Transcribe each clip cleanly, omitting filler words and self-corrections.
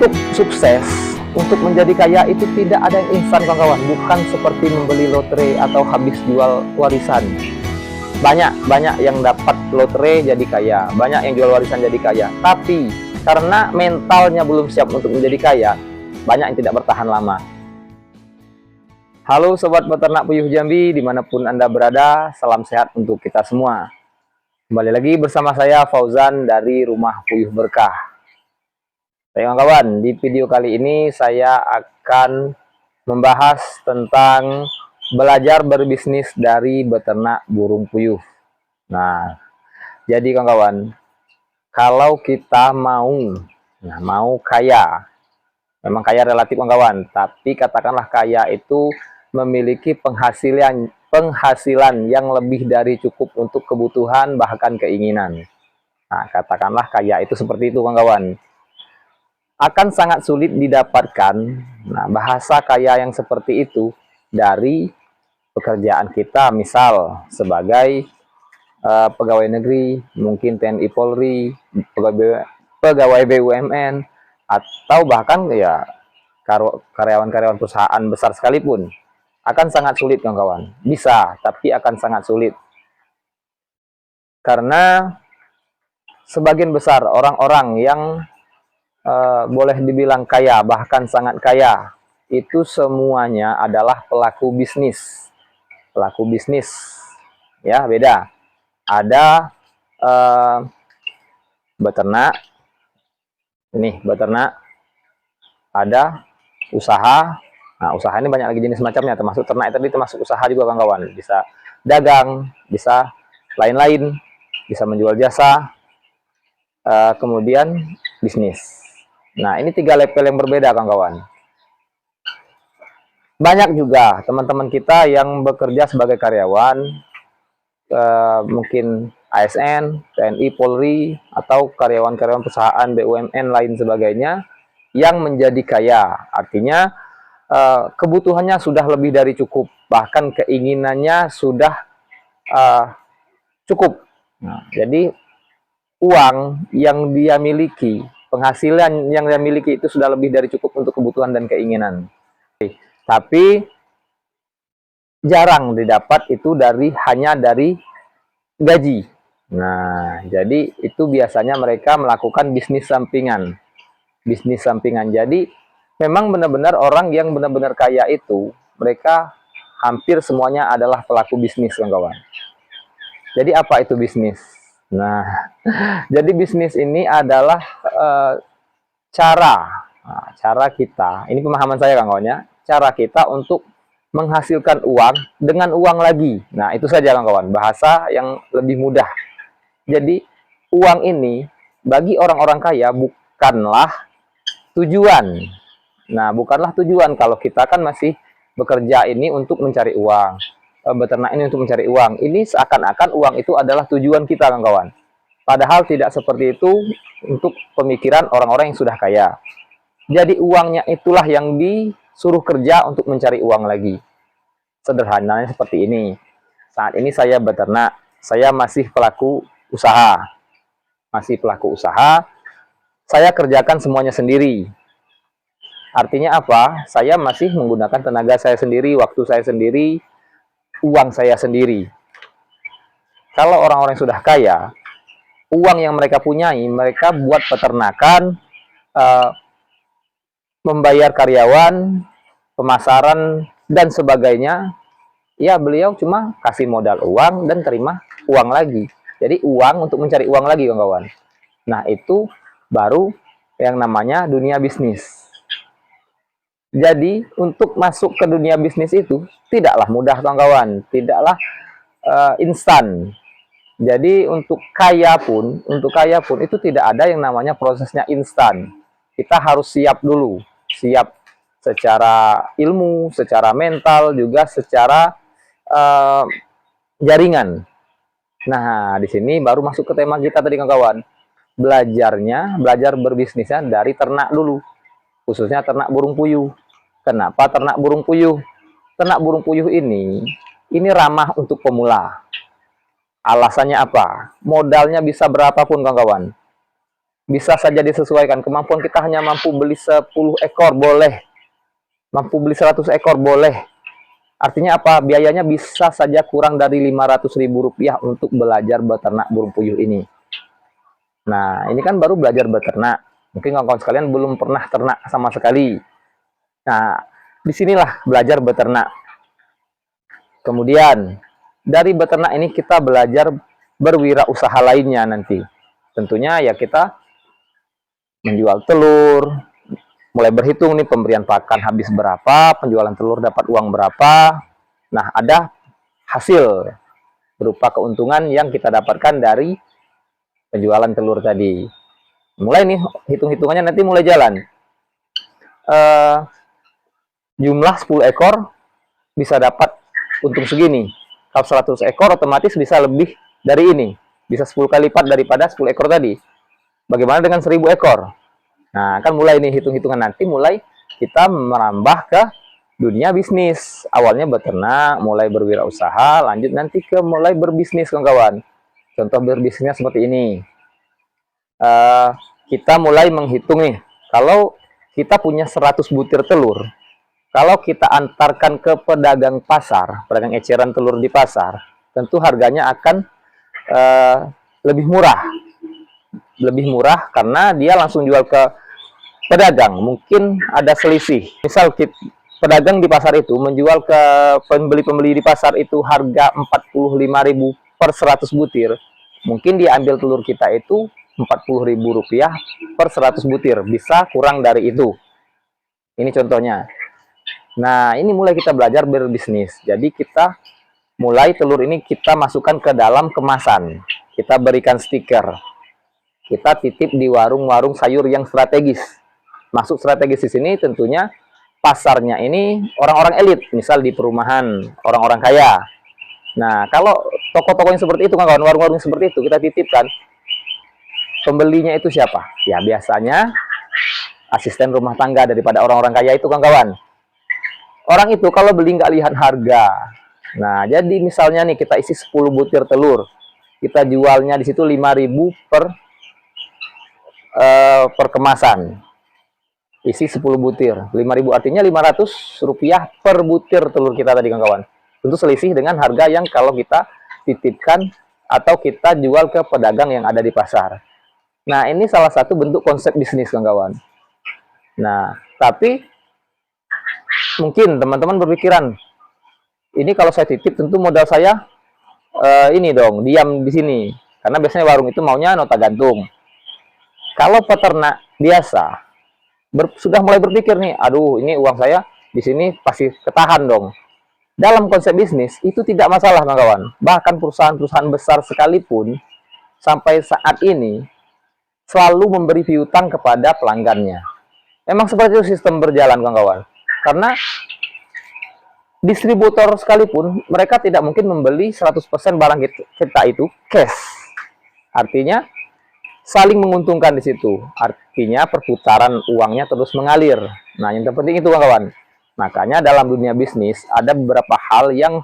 Untuk sukses, untuk menjadi kaya itu tidak ada yang instan kawan-kawan. Bukan seperti membeli lotre atau habis jual warisan. Banyak yang dapat lotre jadi kaya, banyak yang jual warisan jadi kaya. Tapi karena mentalnya belum siap untuk menjadi kaya, banyak yang tidak bertahan lama. Halo Sobat Peternak Puyuh Jambi, dimanapun Anda berada, salam sehat untuk kita semua. Kembali lagi bersama saya Fauzan dari Rumah Puyuh Berkah. Kawan-kawan, di video kali ini saya akan membahas tentang belajar berbisnis dari beternak burung puyuh. Nah, jadi kawan-kawan, kalau kita mau kaya, memang kaya relatif kawan-kawan, tapi katakanlah kaya itu memiliki penghasilan yang lebih dari cukup untuk kebutuhan bahkan keinginan. Nah, katakanlah kaya itu seperti itu kawan-kawan. Akan sangat sulit didapatkan bahasa kaya yang seperti itu dari pekerjaan kita, misal sebagai pegawai negeri, mungkin TNI Polri, pegawai BUMN, atau bahkan ya karyawan-karyawan perusahaan besar sekalipun. Akan sangat sulit kawan-kawan. Bisa, tapi akan sangat sulit. Karena sebagian besar orang-orang yang boleh dibilang kaya, bahkan sangat kaya, itu semuanya adalah pelaku bisnis. Pelaku bisnis, ya beda. Ada beternak, ini beternak, ada usaha. Nah, usaha ini banyak lagi jenis macamnya, termasuk ternak tadi termasuk usaha juga kawan-kawan. Bisa dagang, bisa lain-lain, bisa menjual jasa, kemudian bisnis. Nah, ini 3 level yang berbeda, kawan-kawan. Banyak juga teman-teman kita yang bekerja sebagai karyawan, mungkin ASN, TNI, Polri, atau karyawan-karyawan perusahaan BUMN lain sebagainya, yang menjadi kaya. Artinya, kebutuhannya sudah lebih dari cukup, bahkan keinginannya sudah cukup. Nah, jadi, uang yang dia miliki, penghasilan yang dia miliki itu sudah lebih dari cukup untuk kebutuhan dan keinginan. Tapi jarang didapat itu hanya dari gaji. Nah, jadi itu biasanya mereka melakukan bisnis sampingan. Bisnis sampingan. Jadi memang benar-benar orang yang benar-benar kaya itu, mereka hampir semuanya adalah pelaku bisnis, kawan-kawan. Jadi apa itu bisnis? Nah, jadi bisnis ini adalah cara kita, ini pemahaman saya kawan-kawan ya, cara kita untuk menghasilkan uang dengan uang lagi. Nah, itu saja kawan-kawan, bahasa yang lebih mudah. Jadi, uang ini bagi orang-orang kaya bukanlah tujuan. Nah, bukanlah tujuan kalau kita kan masih bekerja ini untuk mencari uang. Beternak ini untuk mencari uang. Ini seakan-akan uang itu adalah tujuan kita, kawan-kawan. Padahal tidak seperti itu untuk pemikiran orang-orang yang sudah kaya. Jadi uangnya itulah yang disuruh kerja untuk mencari uang lagi. Sederhananya seperti ini. Saat ini saya beternak, saya masih pelaku usaha. Masih pelaku usaha, saya kerjakan semuanya sendiri. Artinya apa? Saya masih menggunakan tenaga saya sendiri, waktu saya sendiri, uang saya sendiri. Kalau orang-orang yang sudah kaya, uang yang mereka punyai, mereka buat peternakan, membayar karyawan, pemasaran, dan sebagainya. Ya, beliau cuma kasih modal uang dan terima uang lagi. Jadi uang untuk mencari uang lagi, kawan-kawan. Nah, itu baru yang namanya dunia bisnis. Jadi, untuk masuk ke dunia bisnis itu tidaklah mudah, kawan-kawan. Tidaklah instan. Jadi, untuk kaya pun itu tidak ada yang namanya prosesnya instan. Kita harus siap dulu. Siap secara ilmu, secara mental, juga secara jaringan. Nah, di sini baru masuk ke tema kita tadi, kawan-kawan. Belajar berbisnisnya dari ternak dulu. Khususnya ternak burung puyuh. Kenapa ternak burung puyuh? Ternak burung puyuh ini ramah untuk pemula. Alasannya apa? Modalnya bisa berapapun, kawan-kawan. bisa saja disesuaikan. Kemampuan kita hanya mampu beli 10 ekor boleh, mampu beli 100 ekor boleh. Artinya apa? Biayanya bisa saja kurang dari Rp500.000 untuk belajar beternak burung puyuh ini. Nah, ini kan baru belajar beternak. Mungkin kawan-kawan sekalian belum pernah ternak sama sekali. Nah, disinilah belajar beternak. Kemudian, dari beternak ini kita belajar berwirausaha lainnya nanti. Tentunya ya kita menjual telur, mulai berhitung nih pemberian pakan habis berapa, penjualan telur dapat uang berapa. Nah, ada hasil berupa keuntungan yang kita dapatkan dari penjualan telur tadi. Mulai nih hitung-hitungannya nanti mulai jalan. Jumlah 10 ekor bisa dapat untung segini. Kalau 100 ekor otomatis bisa lebih dari ini. Bisa 10 kali lipat daripada 10 ekor tadi. Bagaimana dengan 1000 ekor? Nah, kan mulai nih hitung-hitungan nanti mulai kita merambah ke dunia bisnis. Awalnya beternak, mulai berwirausaha, lanjut nanti ke mulai berbisnis, kawan-kawan. Contoh berbisnisnya seperti ini. Kita mulai menghitung nih, kalau kita punya 100 butir telur, kalau kita antarkan ke pedagang pasar, pedagang eceran telur di pasar, tentu harganya akan lebih murah. Lebih murah karena dia langsung jual ke pedagang. Mungkin ada selisih. Misal pedagang di pasar itu menjual ke pembeli-pembeli di pasar itu harga Rp45.000 per 100 butir. Mungkin dia ambil telur kita itu Rp40.000 per 100 butir. Bisa kurang dari itu. Ini contohnya. Nah, ini mulai kita belajar berbisnis. Jadi kita mulai telur ini kita masukkan ke dalam kemasan. Kita berikan stiker. Kita titip di warung-warung sayur yang strategis. Masuk strategis di sini tentunya pasarnya ini orang-orang elit. Misal di perumahan, orang-orang kaya. Nah, kalau toko-toko yang seperti itu, kawan, warung-warung seperti itu, kita titipkan. Pembelinya itu siapa? Ya, biasanya asisten rumah tangga daripada orang-orang kaya itu, kawan-kawan. Orang itu kalau beli nggak lihat harga. Nah, jadi misalnya nih kita isi 10 butir telur. Kita jualnya di situ 5.000 per kemasan. Isi 10 butir. 5.000 artinya Rp500 per butir telur kita tadi, kawan-kawan. Tentu selisih dengan harga yang kalau kita titipkan atau kita jual ke pedagang yang ada di pasar. Nah, ini salah satu bentuk konsep bisnis, kawan-kawan. Nah, tapi mungkin teman-teman berpikiran, ini kalau saya titip tentu modal saya ini dong, diam di sini. Karena biasanya warung itu maunya nota gantung. Kalau peternak biasa sudah mulai berpikir nih, aduh ini uang saya di sini pasti ketahan dong. Dalam konsep bisnis itu tidak masalah, kawan-kawan. Bahkan perusahaan-perusahaan besar sekalipun sampai saat ini selalu memberi piutang kepada pelanggannya. Memang seperti itu sistem berjalan, kawan-kawan. Karena distributor sekalipun mereka tidak mungkin membeli 100% barang kita itu cash. Artinya saling menguntungkan di situ. Artinya perputaran uangnya terus mengalir. Nah, yang terpenting itu, kawan-kawan. Makanya dalam dunia bisnis ada beberapa hal yang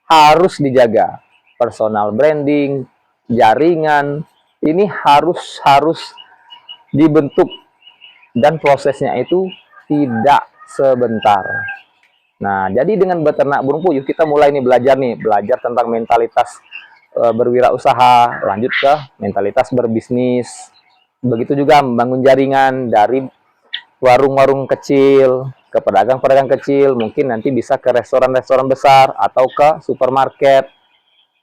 harus dijaga. Personal branding, jaringan, ini harus dibentuk dan prosesnya itu tidak sebentar. Nah, jadi dengan beternak burung puyuh kita mulai nih belajar tentang mentalitas berwirausaha, lanjut ke mentalitas berbisnis. Begitu juga membangun jaringan dari warung-warung kecil ke pedagang-pedagang kecil, mungkin nanti bisa ke restoran-restoran besar atau ke supermarket.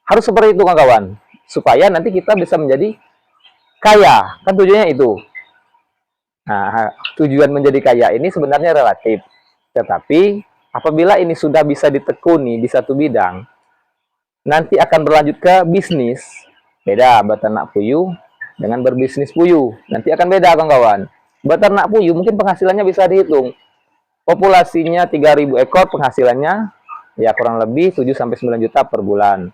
Harus seperti itu, kawan-kawan, supaya nanti kita bisa menjadi kaya. Kan tujuannya itu. Nah, tujuan menjadi kaya ini sebenarnya relatif. Tetapi apabila ini sudah bisa ditekuni di satu bidang, nanti akan berlanjut ke bisnis. Beda beternak puyuh dengan berbisnis puyuh. Nanti akan beda, kawan-kawan. Beternak puyuh mungkin penghasilannya bisa dihitung. Populasinya 3.000 ekor, penghasilannya ya kurang lebih 7-9 juta per bulan.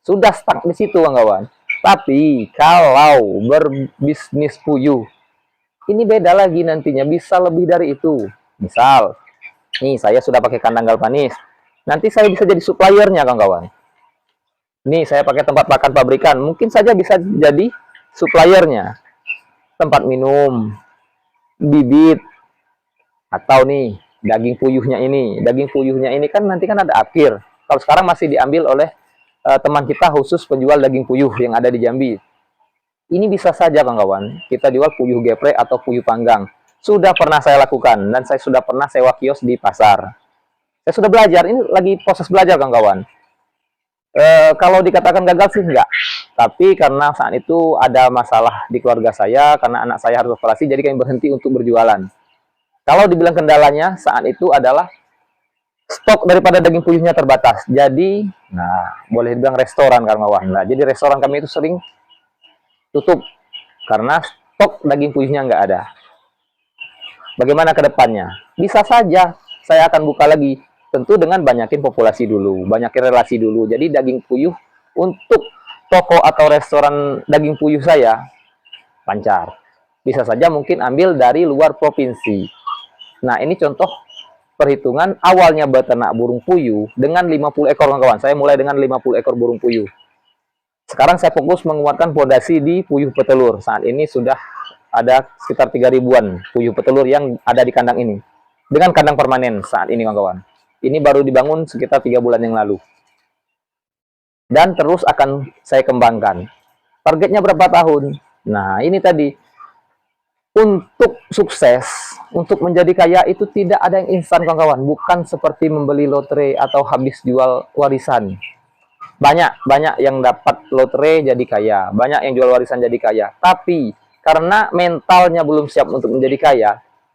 Sudah stuck di situ, kawan-kawan. Tapi kalau berbisnis puyuh, ini beda lagi nantinya, bisa lebih dari itu. Misal, nih saya sudah pakai kandang galvanis. Nanti saya bisa jadi suppliernya, kawan-kawan. Nih saya pakai tempat pakan pabrikan, mungkin saja bisa jadi suppliernya. tempat minum, bibit, atau nih daging puyuhnya ini. Daging puyuhnya ini kan nanti kan ada akhir. Kalau sekarang masih diambil oleh teman kita khusus penjual daging puyuh yang ada di Jambi. Ini bisa saja kawan-kawan, kita jual puyuh geprek atau puyuh panggang. Sudah pernah saya lakukan dan saya sudah pernah sewa kios di pasar. Saya sudah belajar, ini lagi proses belajar kawan-kawan. Kalau dikatakan gagal sih enggak. Tapi karena saat itu ada masalah di keluarga saya, karena anak saya harus operasi, jadi kami berhenti untuk berjualan. Kalau dibilang kendalanya saat itu adalah stok daripada daging puyuhnya terbatas. Jadi, nah boleh dibilang restoran kawan-kawan. Nah, jadi restoran kami itu sering tutup karena stok daging puyuhnya nggak ada. Bagaimana ke depannya? Bisa saja saya akan buka lagi, tentu dengan banyakin populasi dulu, banyakin relasi dulu. Jadi daging puyuh untuk toko atau restoran daging puyuh saya lancar. Bisa saja mungkin ambil dari luar provinsi. Nah, ini contoh perhitungan awalnya beternak burung puyuh dengan 50 ekor kawan-kawan. Saya mulai dengan 50 ekor burung puyuh. Sekarang saya fokus menguatkan fondasi di puyuh petelur. Saat ini sudah ada sekitar 3 ribuan puyuh petelur yang ada di kandang ini. Dengan kandang permanen saat ini kawan-kawan. Ini baru dibangun sekitar 3 bulan yang lalu. Dan terus akan saya kembangkan. Targetnya berapa tahun? Nah, ini tadi. Untuk sukses, untuk menjadi kaya itu tidak ada yang instan kawan-kawan. Bukan seperti membeli lotre atau habis jual warisan. Banyak yang dapat lotre jadi kaya, banyak yang jual warisan jadi kaya. Tapi karena mentalnya belum siap untuk menjadi kaya,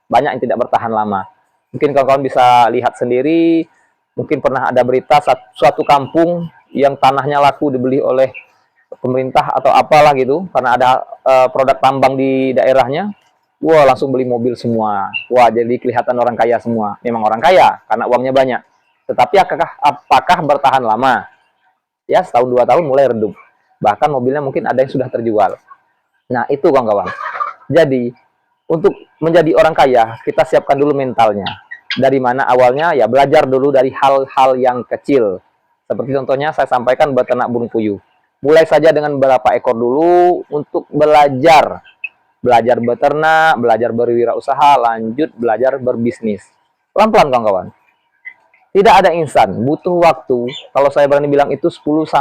banyak yang tidak bertahan lama. Mungkin kawan-kawan bisa lihat sendiri, mungkin pernah ada berita suatu kampung yang tanahnya laku dibeli oleh pemerintah atau apalah gitu, karena ada produk tambang di daerahnya. Wah, langsung beli mobil semua. Wah, jadi kelihatan orang kaya semua. Memang orang kaya karena uangnya banyak. Tetapi apakah bertahan lama? Ya, setahun 2 tahun mulai redup. Bahkan mobilnya mungkin ada yang sudah terjual. Nah, itu kawan-kawan. Jadi, untuk menjadi orang kaya, kita siapkan dulu mentalnya. Dari mana awalnya? Ya, belajar dulu dari hal-hal yang kecil. Seperti contohnya saya sampaikan beternak burung puyuh. Mulai saja dengan berapa ekor dulu untuk belajar. Belajar beternak, belajar berwirausaha, lanjut belajar berbisnis. Pelan-pelan kawan-kawan. Tidak ada instan, butuh waktu. Kalau saya berani bilang itu 10-15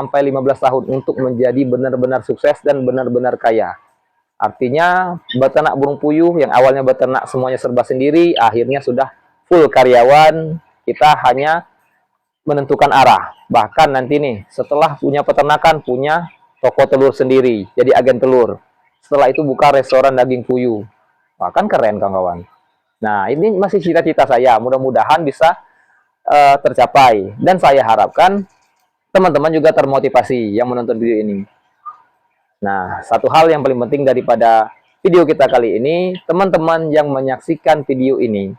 tahun untuk menjadi benar-benar sukses dan benar-benar kaya. Artinya beternak burung puyuh yang awalnya beternak semuanya serba sendiri, akhirnya sudah full karyawan, kita hanya menentukan arah. Bahkan nanti nih, setelah punya peternakan, punya toko telur sendiri, jadi agen telur. Setelah itu buka restoran daging puyuh. Wah, kan keren kawan-kawan. Nah, ini masih cita-cita saya, mudah-mudahan bisa tercapai. Dan saya harapkan teman-teman juga termotivasi yang menonton video ini. Nah, satu hal yang paling penting daripada video kita kali ini, teman-teman yang menyaksikan video ini,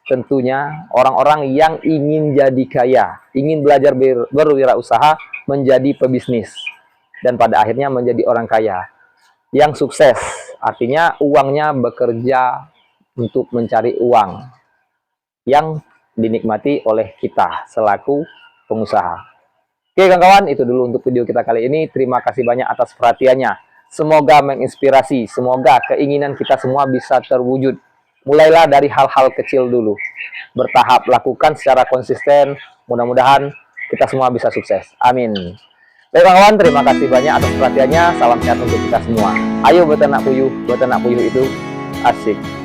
tentunya orang-orang yang ingin jadi kaya, ingin belajar berwirausaha, menjadi pebisnis, dan pada akhirnya menjadi orang kaya yang sukses. Artinya uangnya bekerja untuk mencari uang yang dinikmati oleh kita selaku pengusaha. Oke kawan-kawan, itu dulu untuk video kita kali ini. Terima kasih banyak atas perhatiannya. Semoga menginspirasi, semoga keinginan kita semua bisa terwujud. Mulailah dari hal-hal kecil dulu. Bertahap, lakukan secara konsisten. Mudah-mudahan kita semua bisa sukses. Amin. Baik kawan-kawan, terima kasih banyak atas perhatiannya. Salam sehat untuk kita semua. Ayo beternak puyuh itu asik.